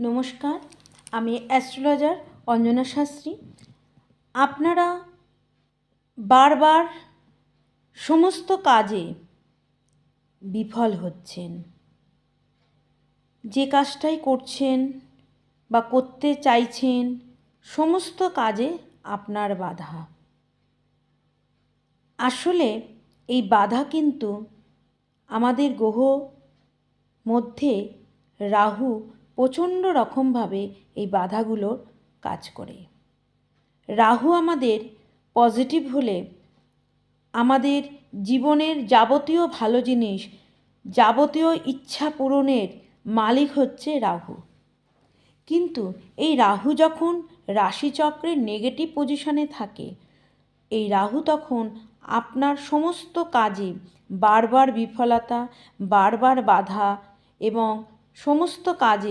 নমস্কার, আমি অ্যাস্ট্রোলজার অঞ্জনা শাস্ত্রী। আপনারা বারবার সমস্ত কাজে বিফল হচ্ছেন। যে কাজটাই করছেন বা করতে চাইছেন, সমস্ত কাজে আপনার বাধা। আসলে এই বাধা কিন্তু আমাদের গ্রহ মধ্যে রাহু প্রচণ্ড রকমভাবে এই বাধাগুলোর কাজ করে। রাহু আমাদের পজিটিভ হলে আমাদের জীবনের যাবতীয় ভালো জিনিস, যাবতীয় ইচ্ছা পূরণের মালিক হচ্ছে রাহু। কিন্তু এই রাহু যখন রাশিচক্রের নেগেটিভ পজিশনে থাকে, এই রাহু তখন আপনার সমস্ত কাজে বারবার বিফলতা, বারবার বাধা এবং সমস্ত কাজে